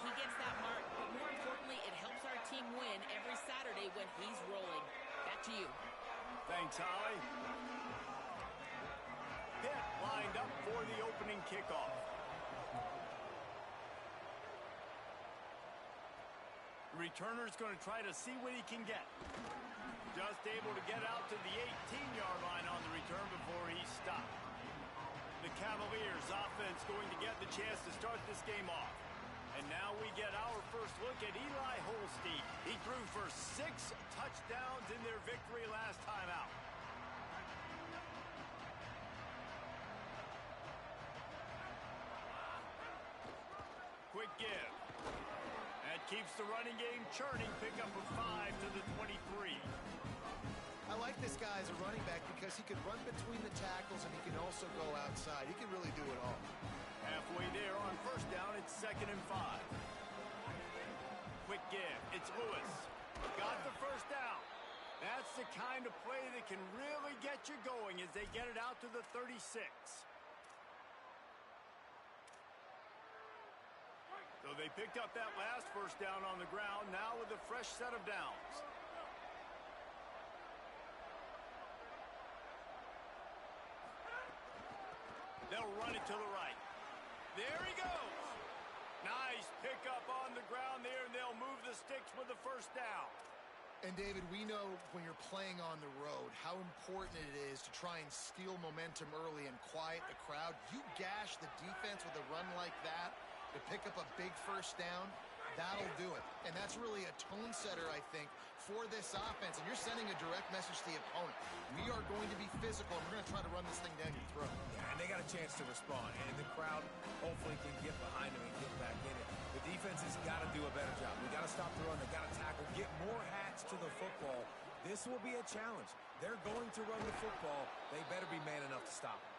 he gets that mark, but more importantly, it helps our team win every Saturday when he's rolling. Back to you. Thanks, Holly. Pitt lined up for the opening kickoff. The returner's going to try to see what he can get. Just able to get out to the 18-yard line on the return before he stopped. The Cavaliers offense going to get the chance to start this game off. And now we get our first look at Eli Holstein. He threw for 6 touchdowns in their victory last time out. Quick give. That keeps the running game churning. Pick up a 5 to the 23. I like this guy as a running back because he can run between the tackles and he can also go outside. He can really do it all. Halfway there on first down, it's 2nd and 5. Quick give. It's Lewis. Got the first down. That's the kind of play that can really get you going as they get it out to the 36. So they picked up that last first down on the ground, now with a fresh set of downs. They'll run it to the right. There he goes. Nice pickup on the ground there, and they'll move the sticks with the first down. And, David, we know when you're playing on the road how important it is to try and steal momentum early and quiet the crowd. You gash the defense with a run like that to pick up a big first down, that'll do it. And that's really a tone setter, I think, for this offense. And you're sending a direct message to the opponent. We are going to be physical, and we're going to try to run this thing down your throat. Yeah, and they got a chance to respond. And the crowd hopefully can get behind them and get back in it. The defense has got to do a better job. We got to stop the run. They got to tackle, get more hats to the football. This will be a challenge. They're going to run the football. They better be man enough to stop it.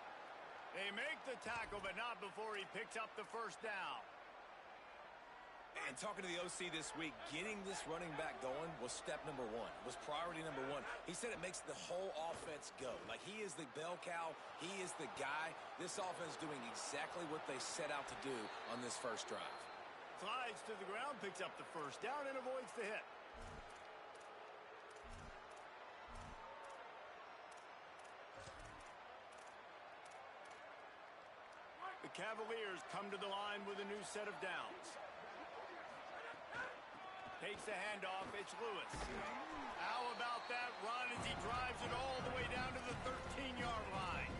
They make the tackle, but not before he picks up the first down. And talking to the OC this week, getting this running back going was step number 1, was priority number 1. He said it makes the whole offense go. Like, he is the bell cow. He is the guy. This offense is doing exactly what they set out to do on this first drive. Slides to the ground, picks up the first down, and avoids the hit. The Cavaliers come to the line with a new set of downs. Takes the handoff. It's Lewis. How about that run as he drives it all the way down to the 13-yard line?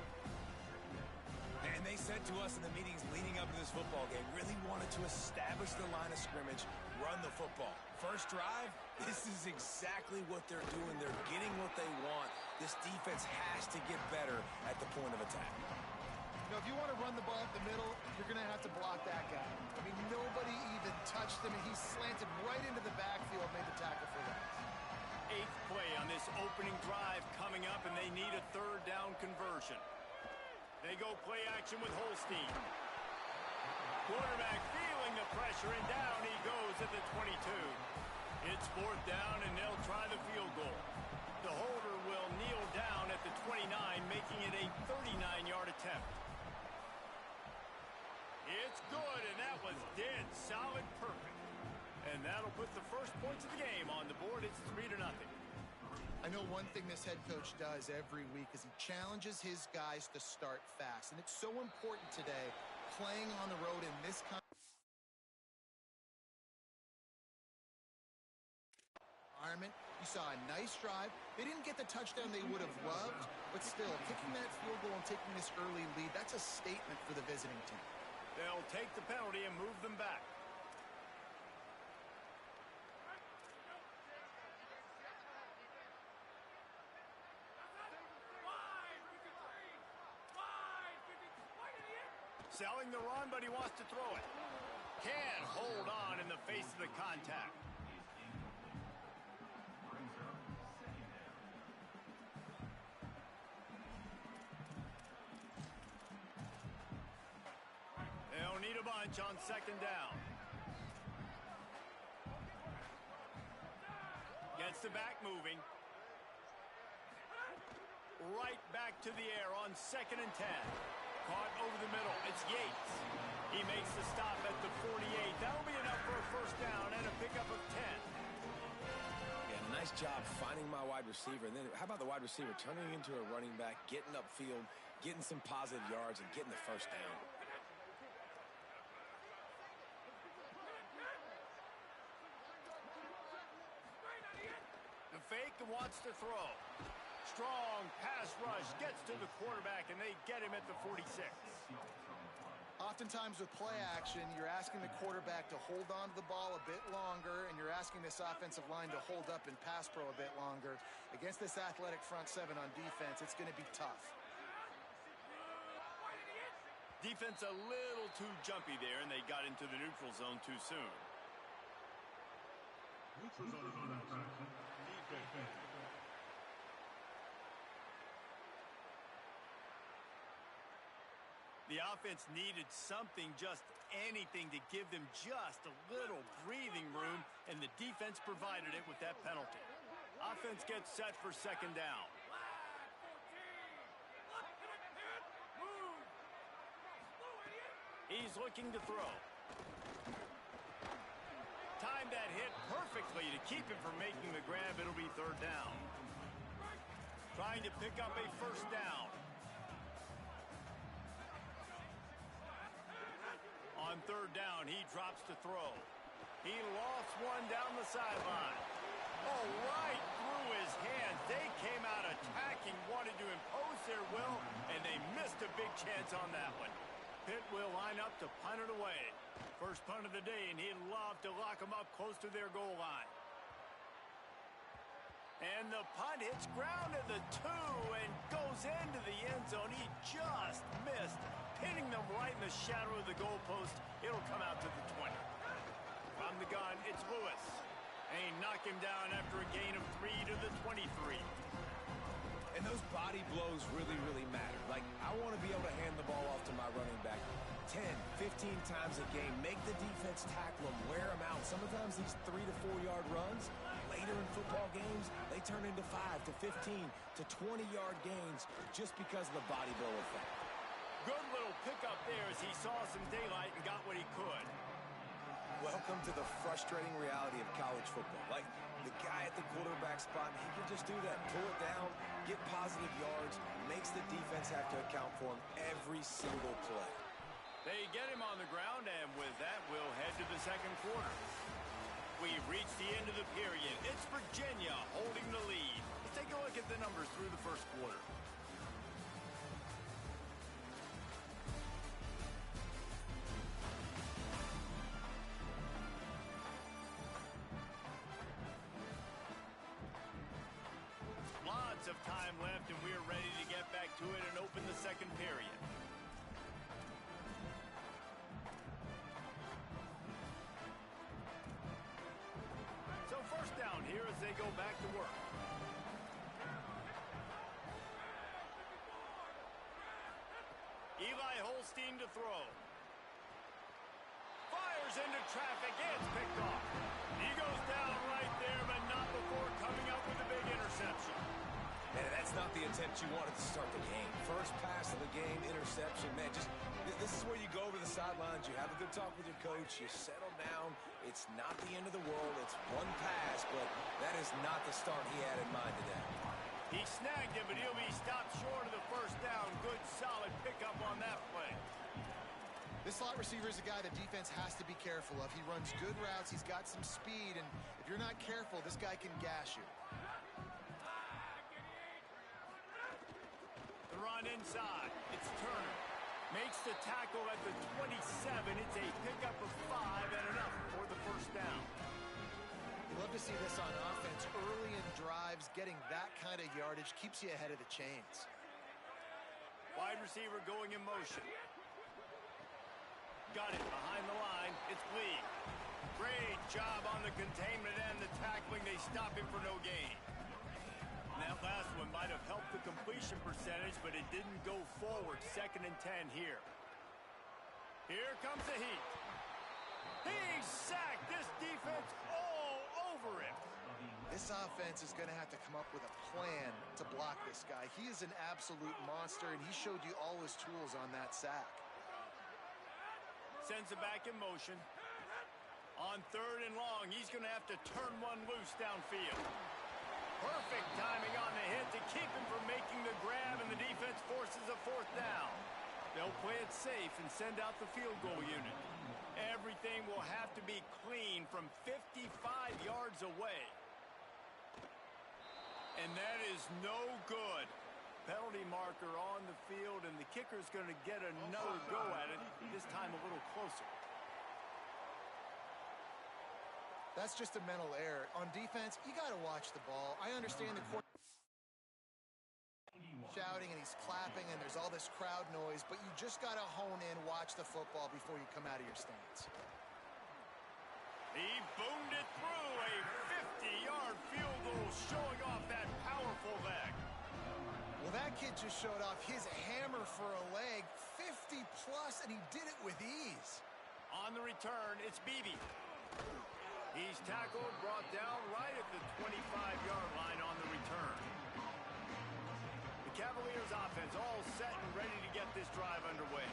And they said to us in the meetings leading up to this football game, really wanted to establish the line of scrimmage, run the football. First drive, this is exactly what they're doing. They're getting what they want. This defense has to get better at the point of attack. You know, if you want to run the ball up the middle, you're going to have to block that guy. I mean, nobody even touched him, and he slanted right into the backfield, made the tackle for that. 8th play on this opening drive coming up, and they need a 3rd down conversion. They go play action with Holstein. Quarterback feeling the pressure, and down he goes at the 22. It's 4th down, and they'll try the field goal. The holder will kneel down at the 29, making it a 39-yard attempt. It's good, and that was dead solid perfect. And that'll put the first points of the game on the board. It's 3-0. I know one thing this head coach does every week is he challenges his guys to start fast. And it's so important today, playing on the road in this kind of environment. You saw a nice drive. They didn't get the touchdown they would have loved, but still, kicking that field goal and taking this early lead, that's a statement for the visiting team. They'll take the penalty and move them back. Selling the run, but he wants to throw it. Can't hold on in the face of the contact. They'll need a bunch on 2nd down. Gets the back moving. Right back to the air on 2nd and 10. Caught over the middle. It's Yates. He makes the stop at the 48. That'll be enough for a first down and a pickup of 10. Yeah, nice job finding my wide receiver. And then how about the wide receiver turning into a running back, getting upfield, getting some positive yards, and getting the first down. The fake wants to throw. Strong pass rush gets to the quarterback, and they get him at the 46. Oftentimes with play action, you're asking the quarterback to hold on to the ball a bit longer, and you're asking this offensive line to hold up in pass pro a bit longer. Against this athletic front seven on defense, it's going to be tough. Defense a little too jumpy there, and they got into the neutral zone too soon. Neutral zone defense. The offense needed something, just anything, to give them just a little breathing room, and the defense provided it with that penalty. Offense gets set for second down. He's looking to throw. Timed that hit perfectly to keep him from making the grab. It'll be third down. Trying to pick up a first down. On third down, he drops to throw. He lost one down the sideline. Oh, right through his hands. They came out attacking, wanted to impose their will, and they missed a big chance on that one. Pitt will line up to punt it away. First punt of the day, and he'd love to lock them up close to their goal line. And the punt hits ground at the 2 and goes into the end zone. He just missed, hitting them right in the shadow of the goalpost. It'll come out to the 20. From the gun, it's Lewis. And he knocked him down after a gain of 3 to the 23. And those body blows really, really matter. Like, I want to be able to hand the ball off to my running back 10, 15 times a game. Make the defense tackle him, wear him out. Sometimes these 3 to 4 yard runs, later in football games, they turn into 5 to 15 to 20 yard gains just because of the body blow effect. Good little pickup there as he saw some daylight and got what he could. Welcome to the frustrating reality of college football. Like, the guy at the quarterback spot, he can just do that. Pull it down, get positive yards, makes the defense have to account for him every single play. They get him on the ground, and with that, we'll head to the second quarter. We've reached the end of the period. It's Virginia holding the lead. Let's take a look at the numbers through the first quarter. Lots of time left, and we're ready to get back to it and open the second period. So first down here as they go back to work. Eli Holstein to throw. Fires into traffic. It's picked off. He goes down right there, but not before coming up with a big interception. Man, that's not the attempt you wanted to start the game. First pass of the game, interception. Man, this is where you go over the sidelines. You have a good talk with your coach. You settle down. It's not the end of the world. It's one pass, but that is not the start he had in mind today. He snagged him, but he'll be stopped short of the first down. Good, solid pickup on that play. This slot receiver is a guy the defense has to be careful of. He runs good routes. He's got some speed, and if you're not careful, this guy can gash you. The run inside. It's Turner. Makes the tackle at the 27. It's a pickup of 5 and enough for the first down. You love to see this on offense. Early in drives, getting that kind of yardage keeps you ahead of the chains. Wide receiver going in motion. Got it behind the line. It's Lee. Great job on the containment and the tackling. They stop him for no gain. And that last one might have helped the completion percentage, but it didn't go forward. 2nd and 10 here. Here comes the heat. He's sacked. This defense all over him. This offense is going to have to come up with a plan to block this guy. He is an absolute monster, and he showed you all his tools on that sack. Sends it back in motion. On 3rd and long, he's going to have to turn one loose downfield. Perfect timing on the hit to keep him from making the grab, and the defense forces a 4th down. They'll play it safe and send out the field goal unit. Everything will have to be clean from 55 yards away. And that is no good. Penalty marker on the field, and the kicker's going to get another go at it, this time a little closer. That's just a mental error. On defense, you got to watch the ball. I understand the court shouting and he's clapping and there's all this crowd noise, but you just got to hone in, watch the football before you come out of your stance. He boomed it through a 50-yard field goal, showing off that powerful leg. Well, that kid just showed off his hammer for a leg, 50-plus, and he did it with ease. On the return, it's Beebe. He's tackled, brought down right at the 25-yard line on the return. The Cavaliers offense all set and ready to get this drive underway.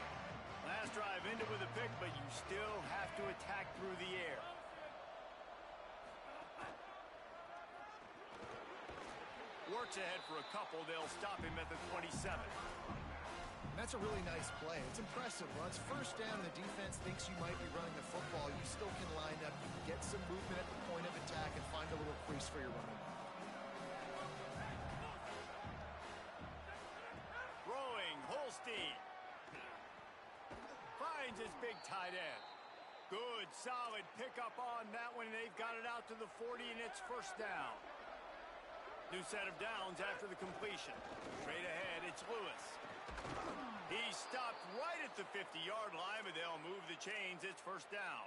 Last drive ended with a pick, but you still have to attack through the air. Works ahead for a couple. They'll stop him at the 27. And that's a really nice play. It's impressive. Once 1st down and the defense thinks you might be running the football, you still can line up, you can get some movement at the point of attack, and find a little crease for your running back. Throwing, Holstein. Finds his big tight end. Good, solid pickup on that one. They've got it out to the 40, and it's 1st down. New set of downs after the completion. Straight ahead, it's Lewis. He's stopped right at the 50-yard line, but they'll move the chains. It's 1st down.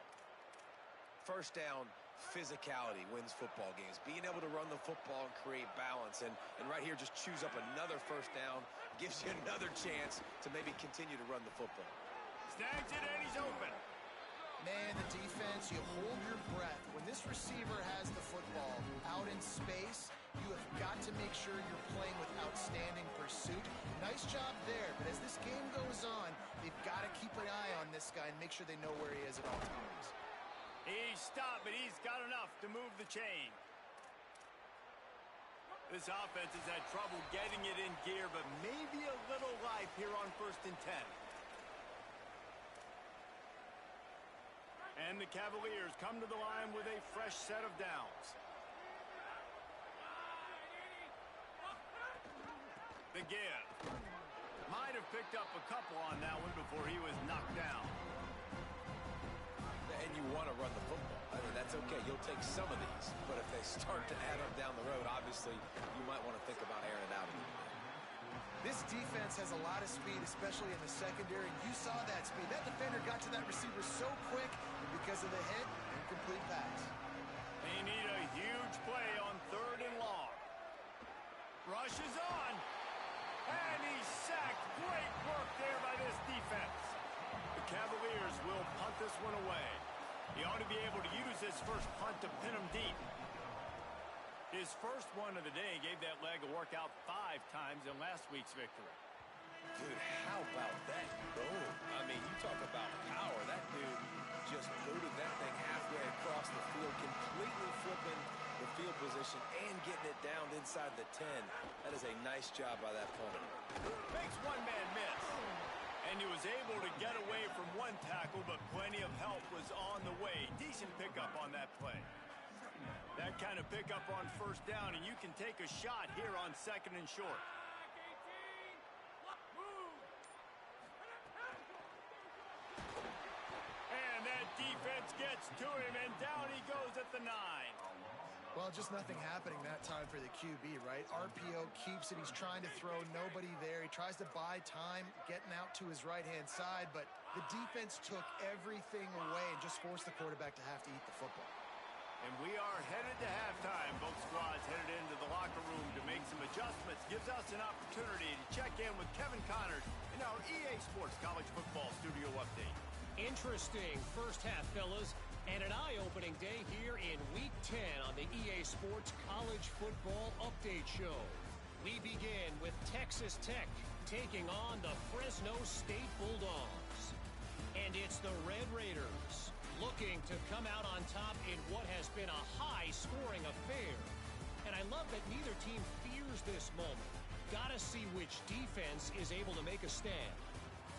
1st down, physicality wins football games. Being able to run the football and create balance. And right here, just choose up another 1st down. Gives you another chance to maybe continue to run the football. Snags it, and he's open. Man, the defense, you hold your breath. When this receiver has the football out in space, you have got to make sure you're playing with outstanding pursuit. Nice job there, but as this game goes on, they've got to keep an eye on this guy and make sure they know where he is at all times. He's stopped, but he's got enough to move the chain. This offense has had trouble getting it in gear, but maybe a little life here on 1st and 10. And the Cavaliers come to the line with a fresh set of downs. The give. Might have picked up a couple on that one before he was knocked down. And you want to run the football. I mean, that's okay. You'll take some of these. But if they start to add up down the road, obviously, you might want to think about airing it out a little bit. This defense has a lot of speed, especially in the secondary. You saw that speed. That defender got to that receiver so quick, and because of the hit, incomplete pass. They need a huge play on 3rd and long. Rushes on. And he's sacked. Great work there by this defense. The Cavaliers will punt this one away. He ought to be able to use this first punt to pin him deep. His first one of the day gave that leg a workout 5 times in last week's victory. Dude, how about that boom? I mean, you talk about power. That dude just booted that thing halfway across the field, completely flipping the field position and getting it down inside the 10. That is a nice job by that punter. Makes one man miss. And he was able to get away from one tackle, but plenty of help was on the way. Decent pickup on that play. That kind of pickup on 1st down, and you can take a shot here on 2nd and short. And that defense gets to him, and down he goes at the 9. Well, just nothing happening that time for the QB, right? RPO keeps it. He's trying to throw, nobody there. He tries to buy time, getting out to his right-hand side, but the defense took everything away and just forced the quarterback to have to eat the football. And we are headed to halftime. Both squads headed into the locker room to make some adjustments. Gives us an opportunity to check in with Kevin Connors in our EA Sports College Football Studio Update. Interesting first half, fellas, and an eye-opening day here in Week 10 on the EA Sports College Football Update Show. We begin with Texas Tech taking on the Fresno State Bulldogs. And it's the Red Raiders looking to come out on top in what has been a high-scoring affair. And I love that neither team fears this moment. Gotta see which defense is able to make a stand.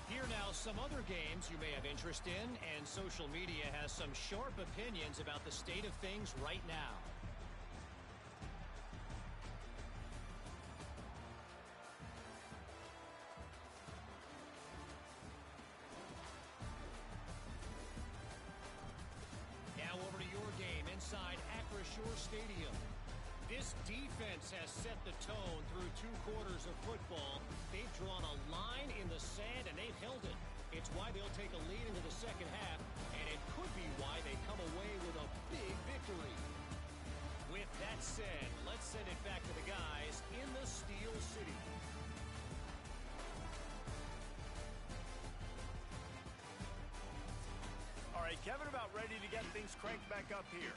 Here now, some other games you may have interest in, and social media has some sharp opinions about the state of things right now. Now over to your game inside Acrisure Stadium. This defense has set the tone through 2 quarters of football. They've drawn a line in the sand, and they've held it. It's why they'll take a lead into the second half, and it could be why they come away with a big victory. With that said, let's send it back to the guys in the Steel City. All right, Kevin, about ready to get things cranked back up here.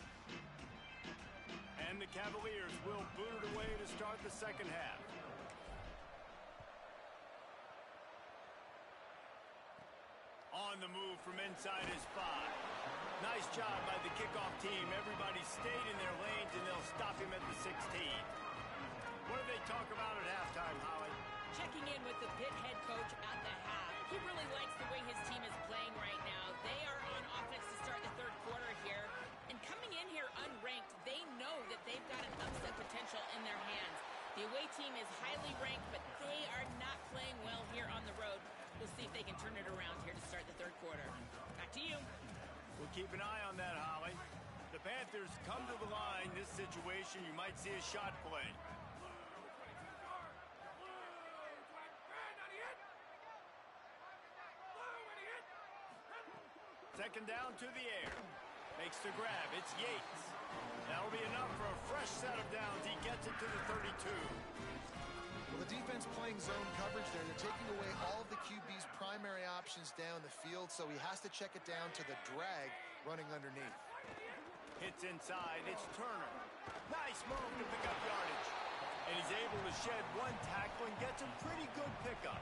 And the Cavaliers will boot it away to start the second half. On the move from inside his 5. Nice job by the kickoff team. Everybody stayed in their lanes, and they'll stop him at the 16. What do they talk about at halftime, Holly? Checking in with the Pitt head coach at the half. He really likes the way his team is playing right now. They are on offense to start the third quarter here. And coming in here unranked, they know that they've got an upset potential in their hands. The away team is highly ranked, but they are not playing well here on the road. We'll see if they can turn it around here to start the third quarter. Back to you. We'll keep an eye on that, Holly. The Panthers come to the line. This situation, you might see a shot play. Second down to the air. Makes the grab. It's Yates. That'll be enough for a fresh set of downs. He gets it to the 32. Well, the defense playing zone coverage there. They're taking away all of the QB's primary options down the field, so he has to check it down to the drag running underneath. Hits inside. It's Turner. Nice move to pick up yardage. And he's able to shed 1 tackle and get some pretty good pickup.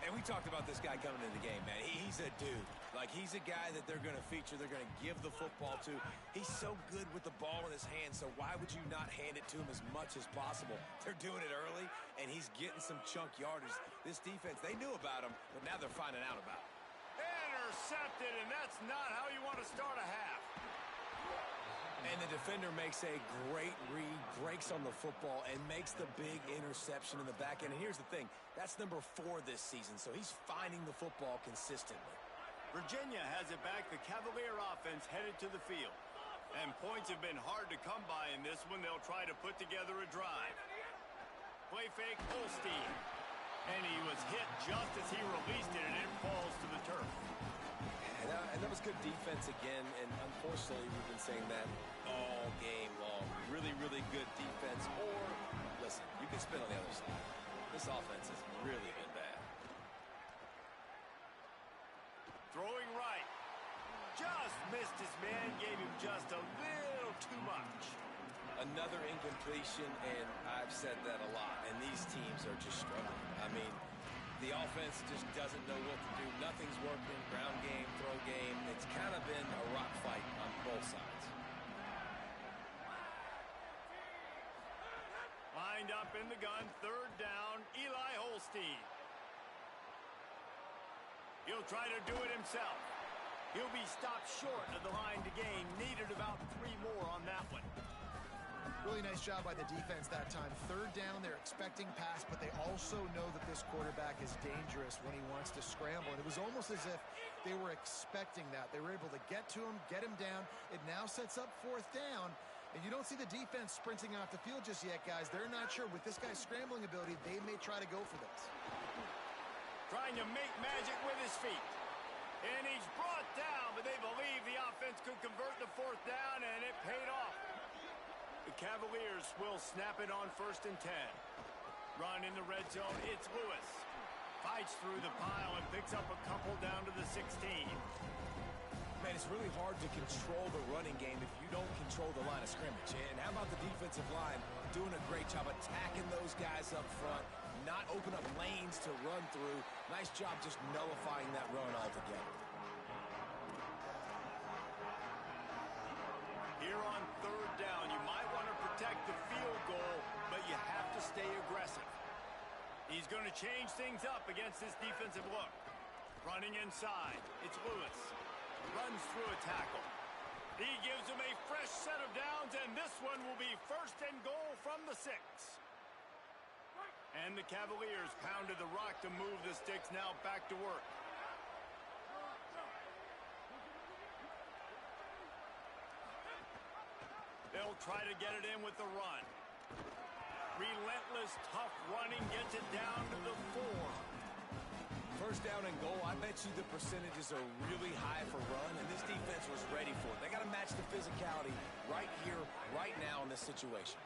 And we talked about this guy coming into the game, man. He's a dude. Like, he's a guy that they're going to feature, they're going to give the football to. He's so good with the ball in his hand, so why would you not hand it to him as much as possible? They're doing it early, and he's getting some chunk yardage. This defense, they knew about him, but now they're finding out about him. Intercepted, and that's not how you want to start a half. And the defender makes a great read, breaks on the football, and makes the big interception in the back end. And here's the thing, that's number 4 this season, so he's finding the football consistently. Virginia has it back. The Cavalier offense headed to the field. And points have been hard to come by in this one. They'll try to put together a drive. Play fake, Holstein. And he was hit just as he released it, and it falls to the turf. And that was good defense again, and unfortunately we've been saying that all game long. Really, really good defense. Or, listen, you can spin on the other side. This offense has really been bad. Throwing right. Just missed his man, gave him just a little too much. Another incompletion, and I've said that a lot, and these teams are just struggling. I mean, the offense just doesn't know what to do. Nothing's working. Ground game, throw game. It's kind of been a rock fight on both sides. Lined up in the gun, third down, Eli Holstein. He'll try to do it himself. He'll be stopped short of the line to gain. Needed about 3 more on that one. Really nice job by the defense that time. Third down, they're expecting pass, but they also know that this quarterback is dangerous when he wants to scramble. And it was almost as if they were expecting that. They were able to get to him, get him down. It now sets up 4th down. And you don't see the defense sprinting off the field just yet, guys. They're not sure. With this guy's scrambling ability, they may try to go for this. Trying to make magic with his feet. And he's brought down, but they believe the offense could convert the 4th down, and it paid off. The Cavaliers will snap it on 1st and 10. Run in the red zone, it's Lewis. Fights through the pile and picks up a couple down to the 16. Man, it's really hard to control the running game if you don't control the line of scrimmage. And how about the defensive line doing a great job attacking those guys up front, not open up lanes to run through. Nice job just nullifying that run altogether. Here on third down, you might want to protect the field goal, but you have to stay aggressive. He's going to change things up against this defensive look. Running inside, it's Lewis. Runs through a tackle. He gives him a fresh set of downs, and this one will be 1st and goal from the 6. And the Cavaliers pounded the rock to move the sticks, now back to work. They'll try to get it in with the run. Relentless, tough running gets it down to the 4. 1st down and goal, I bet you the percentages are really high for run, and this defense was ready for it. They got to match the physicality right here, right now in this situation.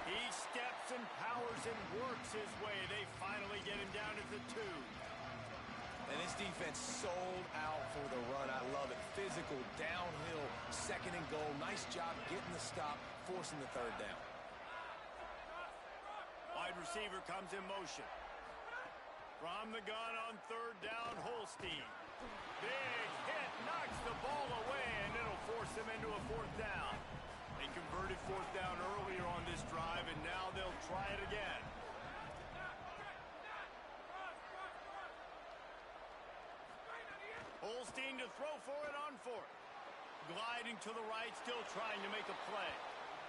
He steps and powers and works his way. They finally get him down to the 2. And this defense sold out for the run. I love it. Physical, downhill, 2nd and goal. Nice job getting the stop, forcing the 3rd down. Wide receiver comes in motion. From the gun on 3rd down, Holstein. Big hit, knocks the ball away, and it'll force them into a 4th down. They converted 4th down earlier on this drive, and now they'll try it again. Holstein to throw for it on 4th. Gliding to the right, still trying to make a play.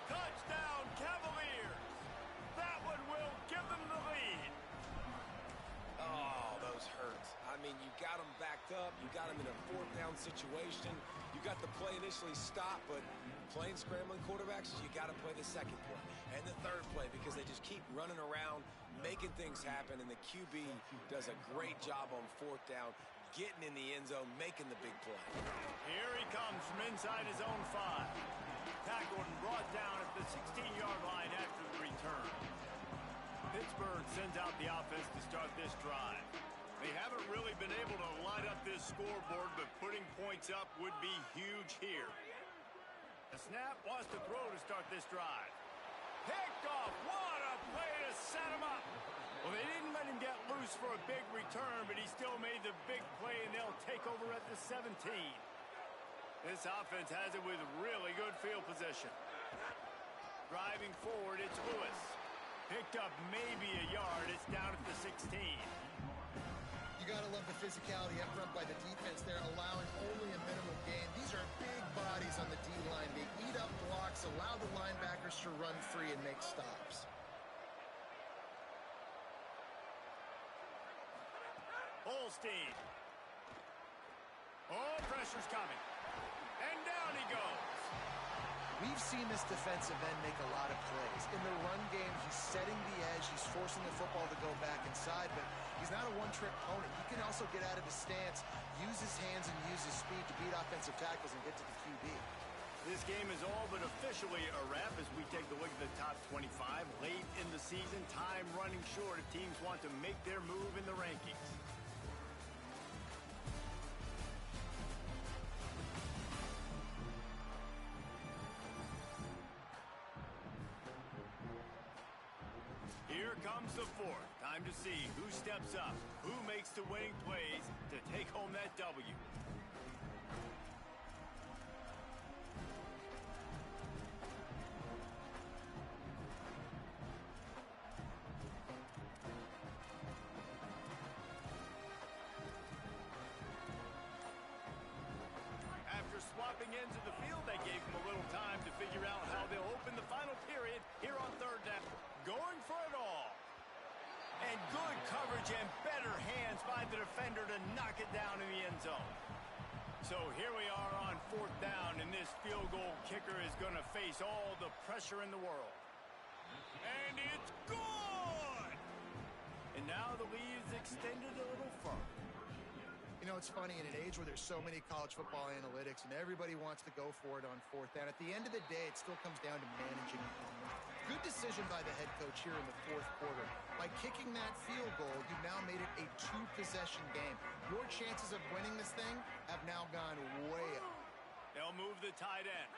Touchdown, Cavaliers! That one will give them the lead. Oh, those hurts. I mean, you got them backed up. You got them in a 4th down situation. You got the play initially stopped, but playing scrambling quarterbacks, you got to play the 2nd play and the 3rd play because they just keep running around, making things happen, and the QB does a great job on 4th down, getting in the end zone, making the big play. Here he comes from inside his own 5. Tackled and brought down at the 16-yard line after the return. Pittsburgh sends out the offense to start this drive. They haven't really been able to light up this scoreboard, but putting points up would be huge here. The snap wants to throw to start this drive. Picked off. What a play to set him up. Well, they didn't let him get loose for a big return, but he still made the big play, and they'll take over at the 17. This offense has it with really good field position. Driving forward, it's Lewis. Picked up maybe a yard. It's down at the 16. You got to love the physicality up front by the defense there, allowing only a minimal gain. These are big bodies on the D-line. They eat up blocks, allow the linebackers to run free and make stops. Holstein. Oh, pressure's coming. And down he goes. We've seen this defensive end make a lot of plays. In the run game, he's setting the edge. He's forcing the football to go back inside, but he's not a one-trick pony. He can also get out of his stance, use his hands, and use his speed to beat offensive tackles and get to the QB. This game is all but officially a wrap as we take a look at the top 25. Late in the season, time running short if teams want to make their move in the rankings. Here comes the 4th. Time to see who steps up, who makes the winning plays to take home that W. After swapping ends of the field, they gave him a little time to figure out how they'll open the final period here on 3rd down. Going for it all. And good coverage and better hands by the defender to knock it down in the end zone. So here we are on 4th down, and this field goal kicker is going to face all the pressure in the world. And it's good! And now the lead is extended a little further. You know, it's funny, in an age where there's so many college football analytics and everybody wants to go for it on 4th down, at the end of the day, it still comes down to managing. Good decision by the head coach here in the 4th quarter. By kicking that field goal, you've now made it a 2-possession game. Your chances of winning this thing have now gone way up. They'll move the tight end.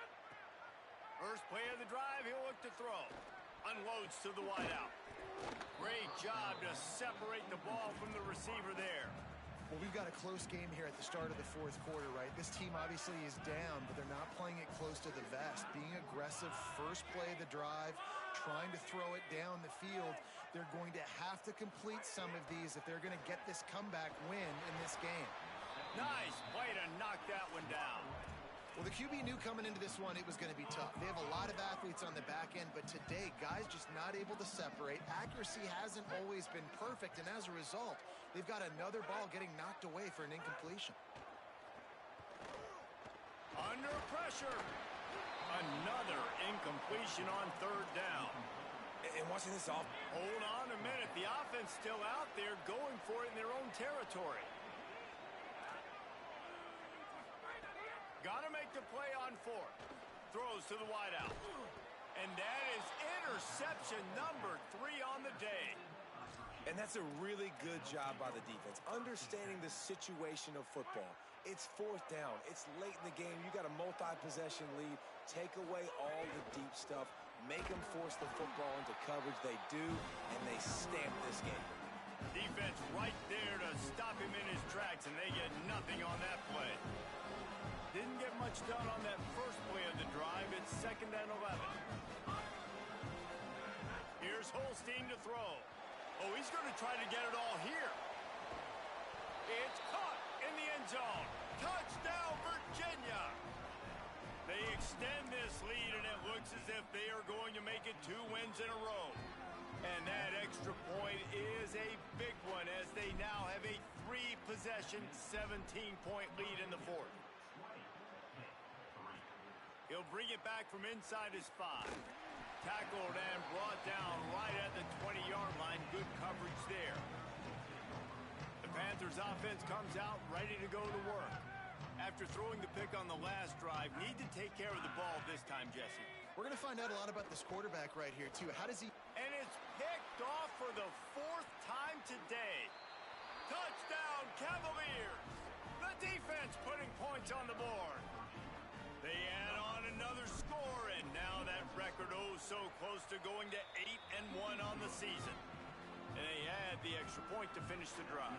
First play of the drive, he'll look to throw. Unloads to the wideout. Great job to separate the ball from the receiver there. Well, we've got a close game here at the start of the fourth quarter, right? This team obviously is down, but they're not playing it close to the vest. Being aggressive, first play of the drive, trying to throw it down the field. They're going to have to complete some of these if they're going to get this comeback win in this game. Nice play to knock that one down. Well, the QB knew coming into this one it was going to be tough. They have a lot of athletes on the back end, but today, guys just not able to separate. Accuracy hasn't always been perfect, and as a result, they've got another ball getting knocked away for an incompletion. Under pressure. Another incompletion on third down. And watching this off. Hold on a minute. The offense still out there going for it in their own territory. Got to make the play on fourth. Throws to the wideout. And that is interception number 3 on the day. And that's a really good job by the defense, understanding the situation of football. It's fourth down. It's late in the game. You got a multi-possession lead. Take away all the deep stuff. Make them force the football into coverage. They do, and they stamp this game. Defense right there to stop him in his tracks, and they get nothing on that play. Didn't get much done on that first play of the drive. It's 2nd and 11. Here's Holstein to throw. Oh, he's going to try to get it all here. It's caught in the end zone. Touchdown, Virginia. They extend this lead, and it looks as if they are going to make it 2 wins in a row. And that extra point is a big one as they now have a 3-possession, 17-point lead in the fourth. He'll bring it back from inside his 5. Tackled and brought down right at the 20-yard line. Good coverage there. The Panthers offense comes out ready to go to work. After throwing the pick on the last drive, need to take care of the ball this time, Jesse. We're going to find out a lot about this quarterback right here, too. How does he... And it's picked off for the 4th time today. Touchdown, Cavaliers. The defense putting points on the board. They add on another score, and now that record so close to going to 8-1 on the season. And they add the extra point to finish the drive.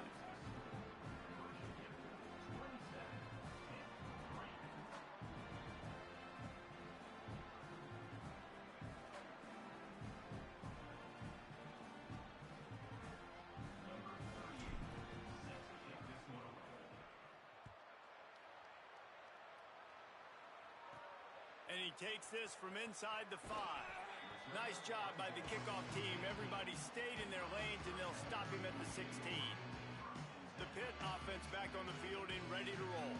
And he takes this from inside the 5. Nice job by the kickoff team. Everybody stayed in their lanes, and they'll stop him at the 16. The Pitt offense back on the field and ready to roll.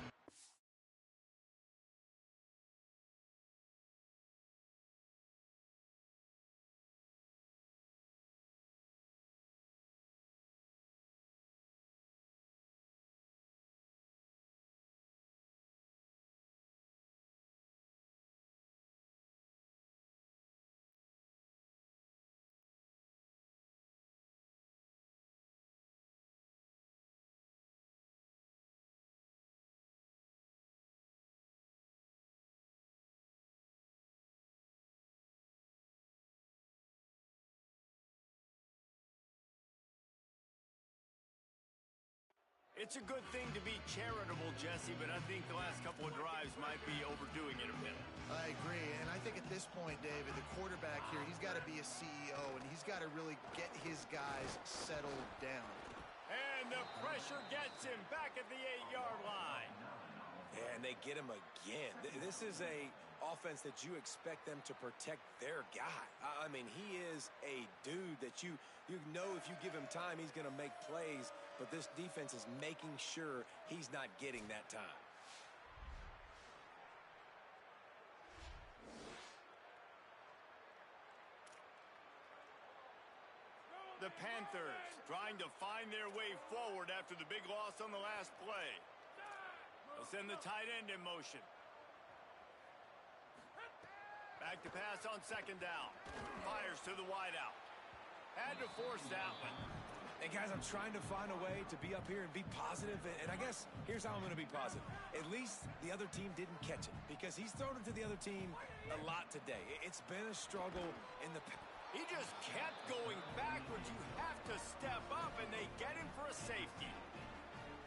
It's a good thing to be charitable, Jesse, but I think the last couple of drives might be overdoing it a bit. I agree, and I think at this point, David, the quarterback here, he's got to be a CEO, and he's got to really get his guys settled down. And the pressure gets him back at the 8-yard line. Yeah, and they get him again. This is a offense that you expect them to protect their guy. I mean, he is a dude that you know if you give him time, he's going to make plays, but this defense is making sure he's not getting that time. The Panthers trying to find their way forward after the big loss on the last play. They'll send the tight end in motion. Back to pass on 2nd down. Fires to the wideout. Had to force that one. And guys, I'm trying to find a way to be up here and be positive, and I guess here's how I'm going to be positive. At least the other team didn't catch it, because he's thrown it to the other team a lot today. It's been a struggle in the He just kept going backwards. You have to step up, and they get him for a safety.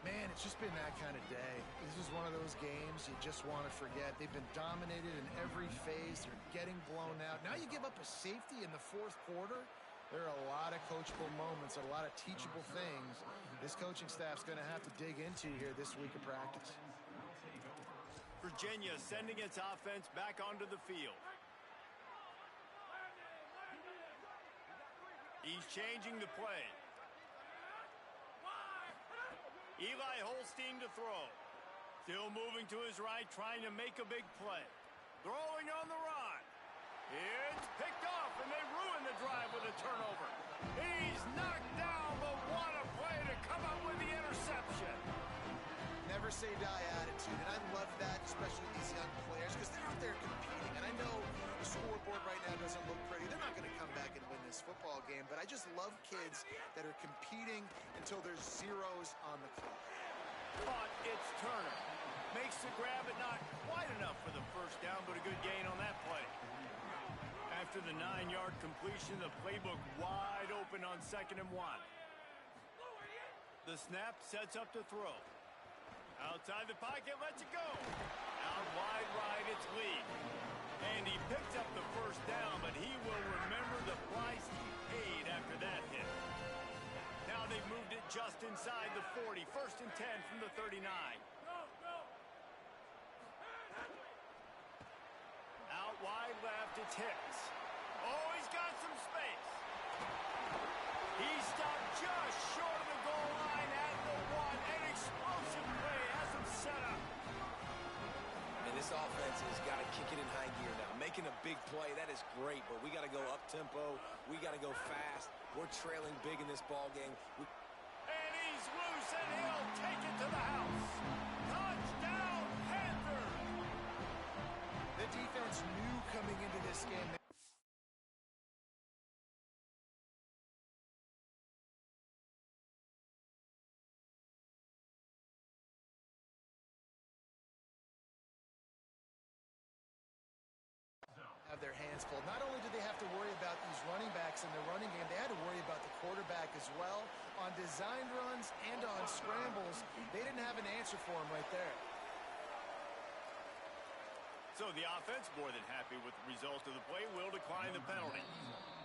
Man, it's just been that kind of day. This is one of those games you just want to forget. They've been dominated in every phase. They're getting blown out. Now you give up a safety in the fourth quarter. There are a lot of coachable moments, a lot of teachable things this coaching staff's going to have to dig into here this week of practice. Virginia sending its offense back onto the field. He's changing the play. Eli Holstein to throw. Still moving to his right, trying to make a big play. Throwing on the run. It's picked off, and they ruin the drive with a turnover. He's knocked down, but what a play to come up with the interception. Never say die attitude, and I love that, especially with these young players, because they're out there competing. And I know the scoreboard right now doesn't look pretty. They're not going to come back and win this football game, but I just love kids that are competing until there's zeros on the clock. But it's Turner. Makes the grab, but not quite enough for the first down, but a good gain on that play. After the 9-yard completion, the playbook wide open on 2nd and 1. The snap sets up to throw. Outside the pocket, lets it go. Out wide right, it's Lee. And he picked up the first down, but he will remember the price he paid after that hit. Now they've moved it just inside the 40. 1st and 10 from the 39. Out wide left, it's Hicks. Oh, he's got some space. He stopped just short of the goal line at the 1. An explosive play has him set up. And this offense has got to kick it in high gear now. Making a big play, that is great, but we got to go up-tempo. We got to go fast. We're trailing big in this ball game. And he's loose, and he'll take it to the house. Touchdown, Panthers! The defense knew coming into this game have their hands full. Not only did they have to worry about these running backs in the running game, they had to worry about the quarterback as well. On designed runs and on scrambles, they didn't have an answer for him right there. So the offense, more than happy with the result of the play, will decline the penalty.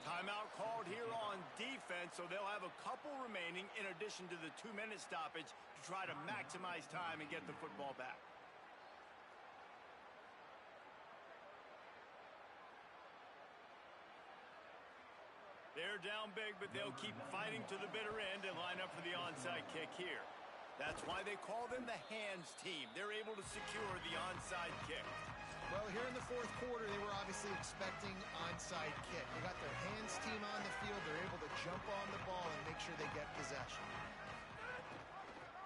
Timeout called here on defense, so they'll have a couple remaining in addition to the 2-minute stoppage to try to maximize time and get the football back. They're down big, but they'll keep fighting to the bitter end and line up for the onside kick here. That's why they call them the hands team. They're able to secure the onside kick. Well, here in the fourth quarter, they were obviously expecting onside kick. They got their hands team on the field. They're able to jump on the ball and make sure they get possession.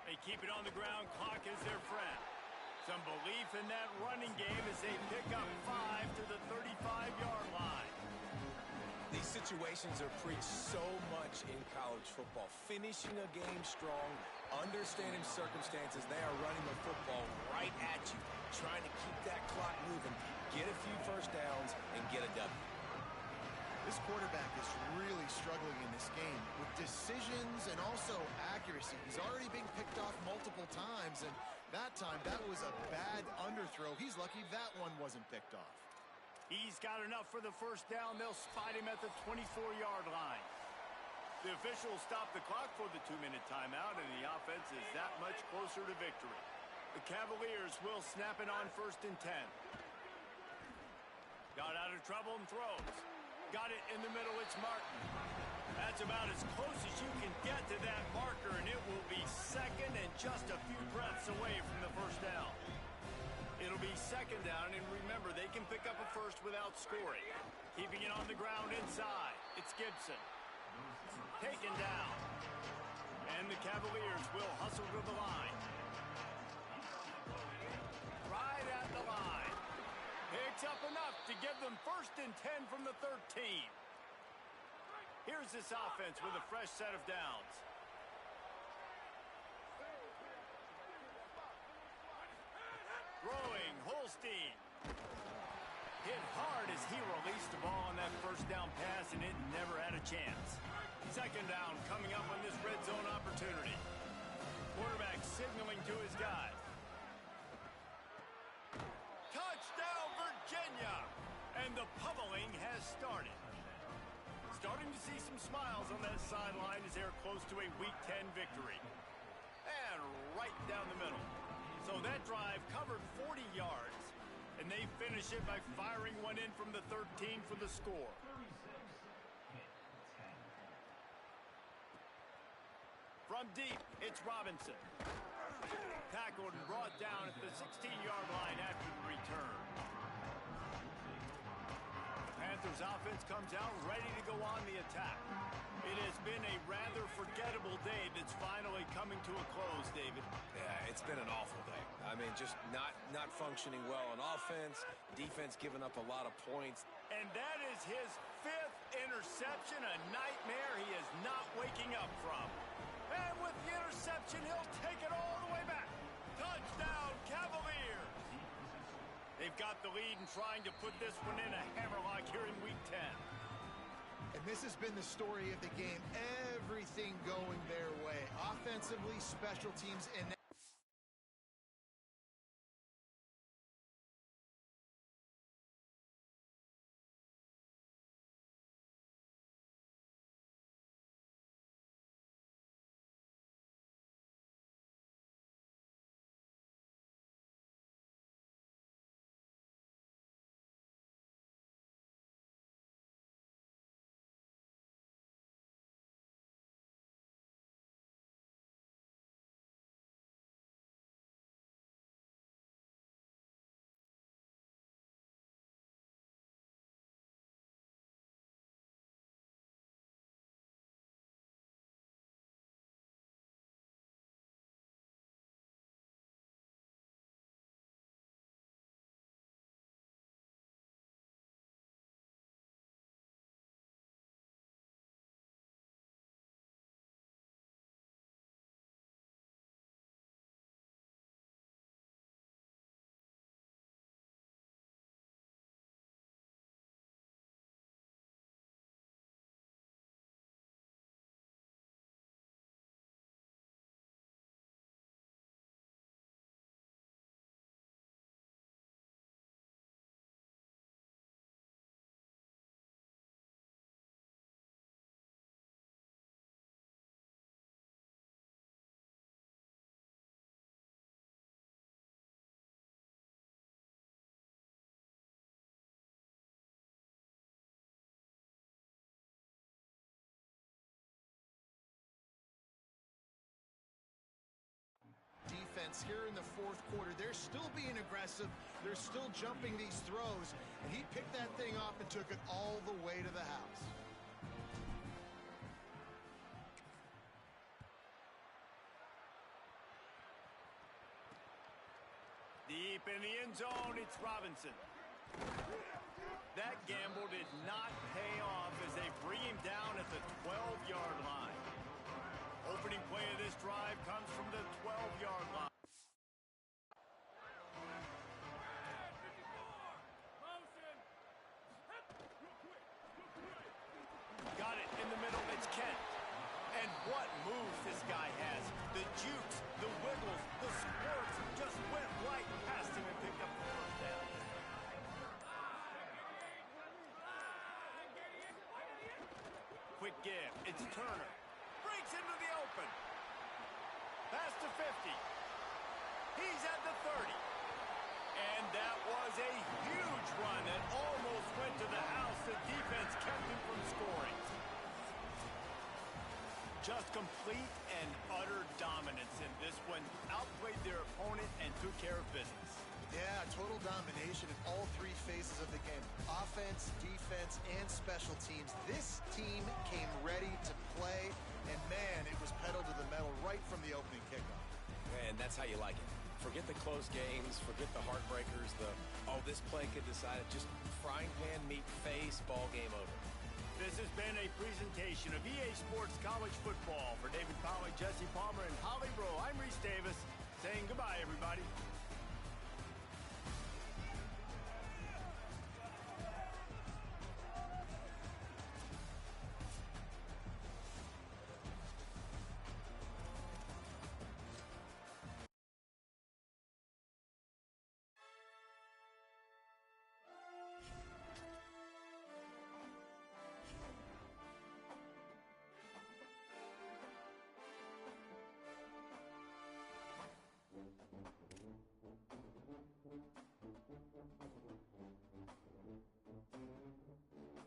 They keep it on the ground. Clock is their friend. Some belief in that running game as they pick up 5 to the 35-yard line. These situations are preached so much in college football. Finishing a game strong, understanding circumstances. They are running the football right at you, trying to keep that clock moving, get a few first downs, and get a W. This quarterback is really struggling in this game with decisions and also accuracy. He's already being picked off multiple times, and that time, that was a bad underthrow. He's lucky that one wasn't picked off. He's got enough for the first down. They'll spot him at the 24-yard line. The officials stop the clock for the 2-minute timeout, and the offense is that much closer to victory. The Cavaliers will snap it on 1st and 10. Got out of trouble and throws. Got it in the middle. It's Martin. That's about as close as you can get to that marker, and it will be 2nd and just a few breaths away from the first down. It'll be 2nd down, and remember, they can pick up a first without scoring. Keeping it on the ground inside. It's Gibson. Taken down. And the Cavaliers will hustle to the line. Right at the line. Picks up enough to give them 1st and 10 from the 13. Here's this offense with a fresh set of downs. Throwing, Holstein. Hit hard as he released the ball on that first down down pass, and it never had a chance. Second down coming up on this red zone opportunity. Quarterback signaling to his guys. Touchdown, Virginia! And the pummeling has started. Starting to see some smiles on that sideline as they're close to a Week 10 victory. And right down the middle. So that drive covered 40 yards, and they finish it by firing one in from the 13 for the score. From deep, it's Robinson. Tackled and brought down at the 16-yard line after the return. The Panthers offense comes out ready to go on the attack. It has been a rather forgettable day that's finally coming to a close, David. Yeah, it's been an awful day. I mean, just not functioning well on offense, defense giving up a lot of points. And that is his 5th interception, a nightmare he is not waking up from. And with the interception, he'll take it all the way back. Touchdown, Cavaliers! They've got the lead and trying to put this one in a hammerlock here in Week 10. And this has been the story of the game. Everything going their way. Offensively, special teams, and defense here in the fourth quarter. They're still being aggressive. They're still jumping these throws. And he picked that thing off and took it all the way to the house. Deep in the end zone, it's Robinson. That gamble did not pay off as they bring him down at the 12-yard line. Opening play of this drive comes from the 12-yard line. Got it in the middle. It's Kent. And what moves this guy has. The jukes, the wiggles, the squirts just went right past him and picked up the first down. Quick give. It's Turner. Breaks into the open. Pass to 50. He's at the 30. And that was a huge run that almost went to the house. The defense kept him from scoring. Just complete and utter dominance in this one. Outplayed their opponent and took care of business. Yeah, total domination in all three phases of the game. Offense, defense, and special teams. This team came ready to play, and man, it was pedal to the metal right from the opening kickoff. And that's how you like it. Forget the close games, forget the heartbreakers, this play could decide it. Just frying pan meet face, ball game over. This has been a presentation of EA Sports College Football. For David Pollack, Jesse Palmer, and Holly Rowe, I'm Reese Davis saying goodbye, everybody.